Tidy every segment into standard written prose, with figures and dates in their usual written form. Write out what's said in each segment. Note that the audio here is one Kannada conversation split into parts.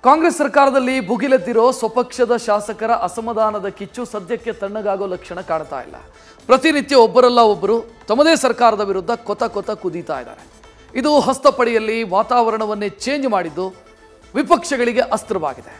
ಕಾಂಗ್ರೆಸ್ ಸರ್ಕಾರದಲ್ಲಿ ಭುಗಿಲೆದ್ದಿರೋ ಸ್ವಪಕ್ಷದ ಶಾಸಕರ ಅಸಮಾಧಾನದ ಕಿಚ್ಚು ಸದ್ಯಕ್ಕೆ ತಣ್ಣಗಾಗೋ ಲಕ್ಷಣ ಕಾಣ್ತಾ ಇಲ್ಲ. ಪ್ರತಿನಿತ್ಯ ಒಬ್ಬರಲ್ಲ ಒಬ್ಬರು ತಮ್ಮದೇ ಸರ್ಕಾರದ ವಿರುದ್ಧ ಕೊತ ಕುದೀತಾ ಇದ್ದಾರೆ. ಇದು ಹಸ್ತಪಡಿಯಲ್ಲಿ ವಾತಾವರಣವನ್ನೇ ಚೇಂಜ್ ಮಾಡಿದ್ದು ವಿಪಕ್ಷಗಳಿಗೆ ಅಸ್ತ್ರವಾಗಿದೆ.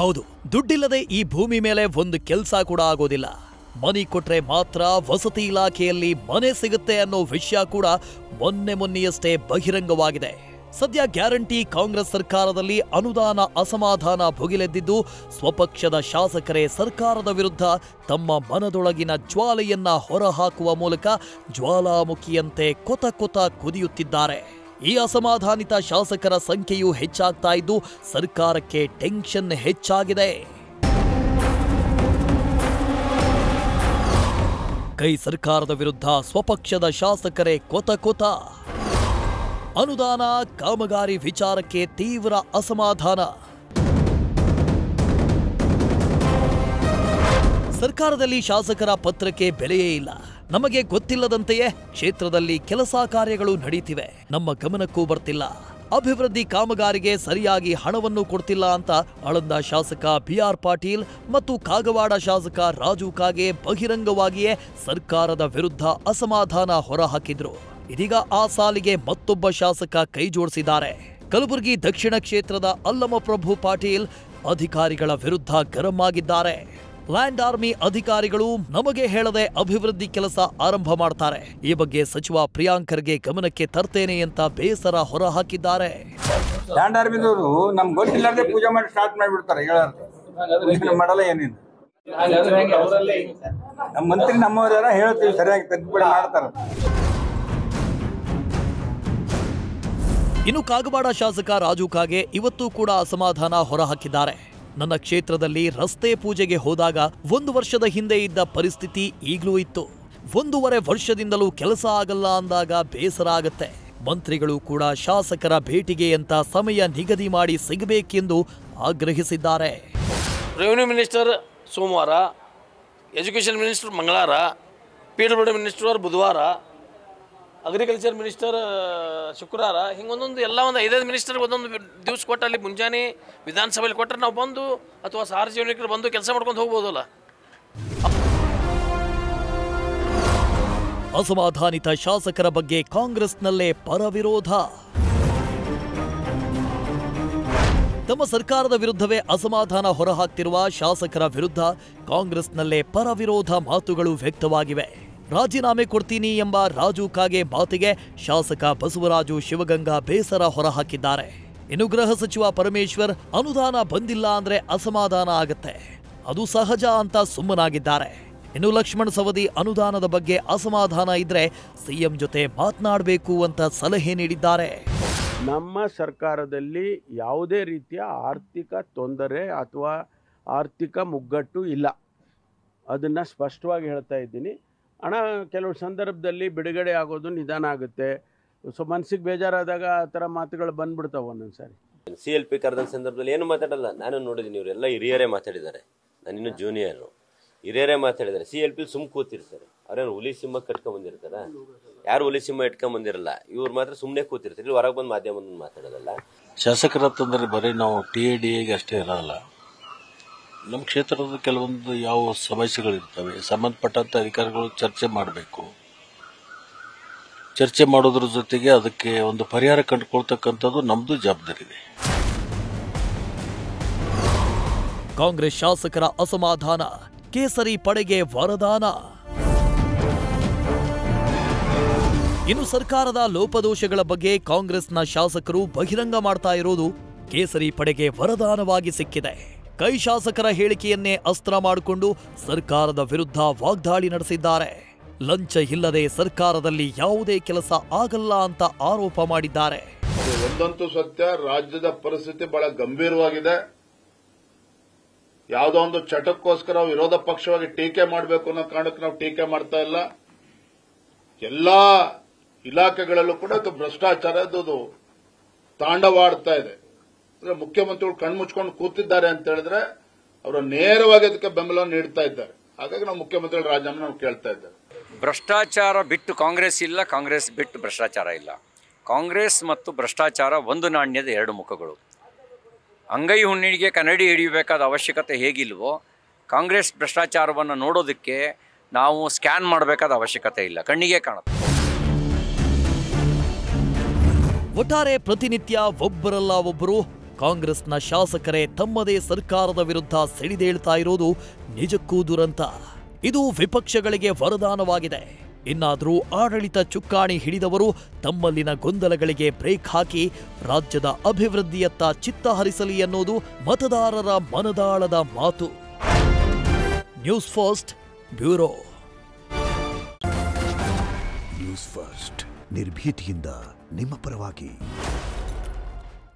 ಹೌದು, ದುಡ್ಡಿಲ್ಲದೆ ಈ ಭೂಮಿ ಮೇಲೆ ಒಂದು ಕೆಲಸ ಕೂಡ ಆಗೋದಿಲ್ಲ. ಮನಿ ಕೊಟ್ರೆ ಮಾತ್ರ ವಸತಿ ಇಲಾಖೆಯಲ್ಲಿ ಮನೆ ಸಿಗುತ್ತೆ ಅನ್ನೋ ವಿಷಯ ಕೂಡ ಮೊನ್ನೆಯಷ್ಟೇ ಬಹಿರಂಗವಾಗಿದೆ. ಸದ್ಯ ಗ್ಯಾರಂಟಿ ಕಾಂಗ್ರೆಸ್ ಸರ್ಕಾರದಲ್ಲಿ ಅನುದಾನ ಅಸಮಾಧಾನ ಭುಗಿಲೆದ್ದಿದ್ದು ಸ್ವಪಕ್ಷದ ಶಾಸಕರೇ ಸರ್ಕಾರದ ವಿರುದ್ಧ ತಮ್ಮ ಮನದೊಳಗಿನ ಜ್ವಾಲೆಯನ್ನ ಹೊರಹಾಕುವ ಮೂಲಕ ಜ್ವಾಲಾಮುಖಿಯಂತೆ ಕೊತ ಕುದಿಯುತ್ತಿದ್ದಾರೆ. ಈ ಅಸಮಾಧಾನಿತ ಶಾಸಕರ ಸಂಖ್ಯೆಯೂ ಹೆಚ್ಚಾಗ್ತಾ ಇದ್ದು ಸರ್ಕಾರಕ್ಕೆ ಟೆನ್ಷನ್ ಹೆಚ್ಚಾಗಿದೆ. ಕೈ ಸರ್ಕಾರದ ವಿರುದ್ಧ ಸ್ವಪಕ್ಷದ ಶಾಸಕರೇ ಕೊತ ಅನುದಾನ ಕಾಮಗಾರಿ ವಿಚಾರಕ್ಕೆ ತೀವ್ರ ಅಸಮಾಧಾನ. ಸರ್ಕಾರದಲ್ಲಿ ಶಾಸಕರ ಪತ್ರಕ್ಕೆ ಬೆಲೆಯೇ ಇಲ್ಲ. ನಮಗೆ ಗೊತ್ತಿಲ್ಲದಂತೆಯೇ ಕ್ಷೇತ್ರದಲ್ಲಿ ಕೆಲಸ ಕಾರ್ಯಗಳು ನಡೀತಿವೆ, ನಮ್ಮ ಗಮನಕ್ಕೂ ಬರ್ತಿಲ್ಲ. ಅಭಿವೃದ್ಧಿ ಕಾಮಗಾರಿಗೆ ಸರಿಯಾಗಿ ಹಣವನ್ನು ಕೊಡ್ತಿಲ್ಲ ಅಂತ ಆಳಂದ ಶಾಸಕ ಬಿಆರ್ ಪಾಟೀಲ್ ಮತ್ತು ಕಾಗವಾಡ ಶಾಸಕ ರಾಜು ಕಾಗೆ ಬಹಿರಂಗವಾಗಿಯೇ ಸರ್ಕಾರದ ವಿರುದ್ಧ ಅಸಮಾಧಾನ ಹೊರಹಾಕಿದ್ರು. ಇದೀಗ ಆ ಸಾಲಿಗೆ ಮತ್ತೊಬ್ಬ ಶಾಸಕ ಕೈ ಜೋಡಿಸಿದ್ದಾರೆ. ಕಲಬುರಗಿ ದಕ್ಷಿಣ ಕ್ಷೇತ್ರದ ಅಲ್ಲಮಪ್ರಭು ಪಾಟೀಲ್ ಅಧಿಕಾರಿಗಳ ವಿರುದ್ಧ ಗರಂ ಆಗಿದ್ದಾರೆ. ಲ್ಯಾಂಡ್ ಆರ್ಮಿ ಅಧಿಕಾರಿಗಳು ನಮಗೆ ಹೇಳದೆ ಅಭಿವೃದ್ಧಿ ಕೆಲಸ ಆರಂಭ ಮಾಡ್ತಾರೆ, ಈ ಬಗ್ಗೆ ಸಚಿವ ಪ್ರಿಯಾಂಕರ್ಗೆ ಗಮನಕ್ಕೆ ತರ್ತೇನೆ ಅಂತ ಬೇಸರ ಹೊರಹಾಕಿದ್ದಾರೆ. ಲ್ಯಾಂಡ್ ಆರ್ಮಿದವರು ನಮ್ಗೆ ಗೊತ್ತಿಲ್ಲದೆ ಪೂಜೆ ಮಾಡಿ ಸ್ಟಾರ್ಟ್ ಮಾಡಿಬಿಡ್ತಾರೆ. ಮಾಡಲ್ಲ ಏನೇನು ನಮ್ಮ ಮಂತ್ರಿ ನಮ್ಮವರ ಹೇಳ್ತೀವಿ ಸರಿಯಾಗಿ ತಿದ್ದುಪಡಿ ಮಾಡ್ತಾರೆ. ಇನ್ನು ಕಾಗವಾಡ ಶಾಸಕ ರಾಜು ಕಾಗೆ ಇವತ್ತು ಕೂಡ ಅಸಮಾಧಾನ ಹೊರಹಾಕಿದ್ದಾರೆ. ನನ್ನ ಕ್ಷೇತ್ರದಲ್ಲಿ ರಸ್ತೆ ಪೂಜೆಗೆ ಹೋದಾಗ 1 ವರ್ಷದ ಹಿಂದೆ ಇದ್ದ ಪರಿಸ್ಥಿತಿ ಈಗಲೂ ಇತ್ತು. 1.5 ವರ್ಷದಿಂದಲೂ ಕೆಲಸ ಆಗಲ್ಲ ಅಂದಾಗ ಬೇಸರ ಆಗತ್ತೆ. ಮಂತ್ರಿಗಳು ಕೂಡ ಶಾಸಕರ ಭೇಟಿಗೆ ಅಂತ ಸಮಯ ನಿಗದಿ ಮಾಡಿ ಸಿಗಬೇಕೆಂದು ಆಗ್ರಹಿಸಿದ್ದಾರೆ. ರೆವಿನ್ಯೂ ಮಿನಿಸ್ಟರ್ ಸೋಮವಾರ, ಎಜುಕೇಷನ್ ಮಿನಿಸ್ಟರ್ ಮಂಗಳವಾರ, PWD ಮಿನಿಸ್ಟರ್ ಬುಧವಾರ, ಅಗ್ರಿಕಲ್ಚರ್ ಮಿನಿಸ್ಟರ್ ಶುಕ್ರವಾರ, ಹಿಂಗೆ ಒಂದೊಂದು ಎಲ್ಲ ಒಂದು 5 ಮಿನಿಸ್ಟರ್ ಒಂದೊಂದು ದಿವಸ ಕೊಟ್ಟು ಅಲ್ಲಿ ಮುಂಜಾನೆ ವಿಧಾನಸಭೆಯಲ್ಲಿ ಕೊಟ್ಟರೆ ನಾವು ಬಂದು ಅಥವಾ ಸಾರ್ವಜನಿಕರು ಬಂದು ಕೆಲಸ ಮಾಡ್ಕೊಂಡು ಹೋಗ್ಬೋದಲ್ಲ. ಅಸಮಾಧಾನಿತ ಶಾಸಕರ ಬಗ್ಗೆ ಕಾಂಗ್ರೆಸ್ನಲ್ಲೇ ಪರವಿರೋಧ. ತಮ್ಮ ಸರ್ಕಾರದ ವಿರುದ್ಧವೇ ಅಸಮಾಧಾನ ಹೊರಹಾಕ್ತಿರುವ ಶಾಸಕರ ವಿರುದ್ಧ ಕಾಂಗ್ರೆಸ್ನಲ್ಲೇ ಪರವಿರೋಧ ಮಾತುಗಳು ವ್ಯಕ್ತವಾಗಿವೆ. ರಾಜೀನಾಮೆ ಕೊಡ್ತೀನಿ ಎಂಬ ರಾಜು ಕಾಗೆ ಮಾತಿಗೆ ಶಾಸಕ ಬಸವರಾಜು ಶಿವಗಂಗಾ ಬೇಸರ ಹೊರಹಾಕಿದ್ದಾರೆ. ಇನ್ನು ಗೃಹ ಸಚಿವ ಪರಮೇಶ್ವರ್ ಅನುದಾನ ಬಂದಿಲ್ಲ ಅಂದ್ರೆ ಅಸಮಾಧಾನ ಆಗತ್ತೆ, ಅದು ಸಹಜ ಅಂತ ಸುಮ್ಮನಾಗಿದ್ದಾರೆ. ಇನ್ನು ಲಕ್ಷ್ಮಣ್ ಸವದಿ ಅನುದಾನದ ಬಗ್ಗೆ ಅಸಮಾಧಾನ ಇದ್ರೆ ಸಿಎಂ ಜೊತೆ ಮಾತನಾಡಬೇಕು ಅಂತ ಸಲಹೆ ನೀಡಿದ್ದಾರೆ. ನಮ್ಮ ಸರ್ಕಾರದಲ್ಲಿ ಯಾವುದೇ ರೀತಿಯ ಆರ್ಥಿಕ ತೊಂದರೆ ಅಥವಾ ಆರ್ಥಿಕ ಮುಗ್ಗಟ್ಟು ಇಲ್ಲ, ಅದನ್ನು ಸ್ಪಷ್ಟವಾಗಿ ಹೇಳ್ತಾ ಇದ್ದೀನಿ. ಹಣ ಕೆಲವು ಸಂದರ್ಭದಲ್ಲಿ ಬಿಡುಗಡೆ ಆಗೋದು ನಿಧಾನ ಆಗುತ್ತೆ. ಸೊ ಮನಸ್ಸಿಗೆ ಬೇಜಾರಾದಾಗ ಆ ಥರ ಮಾತುಗಳು ಬಂದ್ಬಿಡ್ತಾವೆ ಒಂದೊಂದು ಸಾರಿ. CLP ಕರೆದ ಸಂದರ್ಭದಲ್ಲಿ ಏನು ಮಾತಾಡಲ್ಲ, ನಾನು ನೋಡಿದ್ದೀನಿ. ಇವರೆಲ್ಲ ಹಿರಿಯರೇ ಮಾತಾಡಿದ್ದಾರೆ, ನಾನಿನ್ನು ಜೂನಿಯರು. ಹಿರಿಯರೇ ಮಾತಾಡಿದ್ದಾರೆ. CLP ಸುಮ್ಮ ಕೂತಿರ್ತಾರೆ. ಅವ್ರೇನು ಹುಲಿ ಸಿಂಹ ಕಟ್ಕೊಂಬಂದಿರ್ತಾರ? ಯಾರು ಹುಲಿ ಸಿಂಹ ಇಟ್ಕೊಂಬಂದಿರಲ್ಲ. ಇವ್ರು ಮಾತ್ರ ಸುಮ್ಮನೆ ಕೂತಿರ್ತಾರೆ. ಇಲ್ಲಿ ಹೊರಗೆ ಬಂದು ಮಾಧ್ಯಮ ಬಂದು ಮಾತಾಡೋದಲ್ಲ. ಶಾಸಕರ ಅಂತಂದ್ರೆ ಬರೀ ನಾವು TADAಗೆ ಅಷ್ಟೇ ಇರಲ್ಲ. ನಮ್ಮ ಕ್ಷೇತ್ರದ ಕೆಲವೊಂದು ಯಾವ ಸಮಸ್ಯೆಗಳಿರ್ತವೆ, ಸಂಬಂಧಪಟ್ಟಂತ ಅಧಿಕಾರಿಗಳು ಚರ್ಚೆ ಮಾಡಬೇಕು. ಚರ್ಚೆ ಮಾಡೋದ್ರ ಜೊತೆಗೆ ಅದಕ್ಕೆ ಒಂದು ಪರಿಹಾರ ಕಂಡುಕೊಳ್ತಕ್ಕಂಥದ್ದು ನಮ್ದು ಜವಾಬ್ದಾರಿ ಇದೆ. ಕಾಂಗ್ರೆಸ್ ಶಾಸಕರ ಅಸಮಾಧಾನ ಕೇಸರಿ ಪಡೆಗೆ ವರದಾನ. ಇನ್ನು ಸರ್ಕಾರದ ಲೋಪದೋಷಗಳ ಬಗ್ಗೆ ಕಾಂಗ್ರೆಸ್ನ ಶಾಸಕರು ಬಹಿರಂಗ ಮಾಡ್ತಾ ಇರೋದು ಕೇಸರಿ ಪಡೆಗೆ ವರದಾನವಾಗಿ ಸಿಕ್ಕಿದೆ. ಕೈ ಶಾಸಕರ ಹೇಳಿಕೆಯನ್ನೇ ಅಸ್ತ್ರ ಮಾಡಿಕೊಂಡು ಸರ್ಕಾರದ ವಿರುದ್ಧ ವಾಗ್ದಾಳಿ ನಡೆಸಿದ್ದಾರೆ. ಲಂಚ ಇಲ್ಲದೆ ಸರ್ಕಾರದಲ್ಲಿ ಯಾವುದೇ ಕೆಲಸ ಆಗಲ್ಲ ಅಂತ ಆರೋಪ ಮಾಡಿದ್ದಾರೆ. ಒಂದಂತೂ ಸತ್ಯ, ರಾಜ್ಯದ ಪರಿಸ್ಥಿತಿ ಬಹಳ ಗಂಭೀರವಾಗಿದೆ. ಯಾವುದೋ ಒಂದು ಚಟಕ್ಕೋಸ್ಕರ ವಿರೋಧ ಪಕ್ಷವಾಗಿ ಟೀಕೆ ಮಾಡಬೇಕು ಅನ್ನೋ ಕಾರಣಕ್ಕೆ ನಾವು ಟೀಕೆ ಮಾಡ್ತಾ ಇಲ್ಲ. ಎಲ್ಲಾ ಇಲಾಖೆಗಳಲ್ಲೂ ಕೂಡ ಭ್ರಷ್ಟಾಚಾರದ್ದು ತಾಂಡವಾಡ್ತಾ ಇದೆ. ಅಂದ್ರೆ ಮುಖ್ಯಮಂತ್ರಿಗಳು ಕಣ್ಮುಚ್ಕೊಂಡು ಕೂತಿದ್ದಾರೆ ಅಂತ ಹೇಳಿದ್ರೆ ಅವರು ನೇರವಾಗಿ ಅದಕ್ಕೆ ಬೆಂಬಲ ನೀಡ್ತಾ ಇದ್ದಾರೆ. ಹಾಗಾಗಿ ನಾವು ಮುಖ್ಯಮಂತ್ರಿಗಳ ರಾಜೀನಾಮೆ ನಾವು ಕೇಳ್ತಾ ಇದ್ದೇವೆ. ಭ್ರಷ್ಟಾಚಾರ ಬಿಟ್ಟು ಕಾಂಗ್ರೆಸ್ ಇಲ್ಲ, ಕಾಂಗ್ರೆಸ್ ಬಿಟ್ಟು ಭ್ರಷ್ಟಾಚಾರ ಇಲ್ಲ. ಕಾಂಗ್ರೆಸ್ ಮತ್ತು ಭ್ರಷ್ಟಾಚಾರ ಒಂದು ನಾಣ್ಯದ ಎರಡು ಮುಖಗಳು. ಅಂಗೈ ಹುಣ್ಣಿಗೆ ಕನ್ನಡಿ ಹಿಡಿಯಬೇಕಾದ ಅವಶ್ಯಕತೆ ಹೇಗಿಲ್ವೋ, ಕಾಂಗ್ರೆಸ್ ಭ್ರಷ್ಟಾಚಾರವನ್ನು ನೋಡೋದಕ್ಕೆ ನಾವು ಸ್ಕ್ಯಾನ್ ಮಾಡಬೇಕಾದ ಅವಶ್ಯಕತೆ ಇಲ್ಲ, ಕಣ್ಣಿಗೆ ಕಾಣುತ್ತೆ. ಒಟ್ಟಾರೆ ಪ್ರತಿನಿತ್ಯ ಒಬ್ಬರಲ್ಲ ಒಬ್ಬರು ಕಾಂಗ್ರೆಸ್ನ ಶಾಸಕರೇ ತಮ್ಮದೇ ಸರ್ಕಾರದ ವಿರುದ್ಧ ಸಿಡಿದೇಳ್ತಾ ಇರೋದು ನಿಜಕ್ಕೂ ದುರಂತ. ಇದು ವಿಪಕ್ಷಗಳಿಗೆ ವರದಾನವಾಗಿದೆ. ಇನ್ನಾದರೂ ಆಡಳಿತ ಚುಕ್ಕಾಣಿ ಹಿಡಿದವರು ತಮ್ಮಲ್ಲಿನ ಗೊಂದಲಗಳಿಗೆ ಬ್ರೇಕ್ ಹಾಕಿ ರಾಜ್ಯದ ಅಭಿವೃದ್ಧಿಯತ್ತ ಚಿತ್ತ ಹರಿಸಲಿ ಅನ್ನೋದು ಮತದಾರರ ಮನದಾಳದ ಮಾತು. News first bureau. News first ನಿರ್ಭೀತಿಯಿಂದ ನಿಮ್ಮ ಪರವಾಗಿ.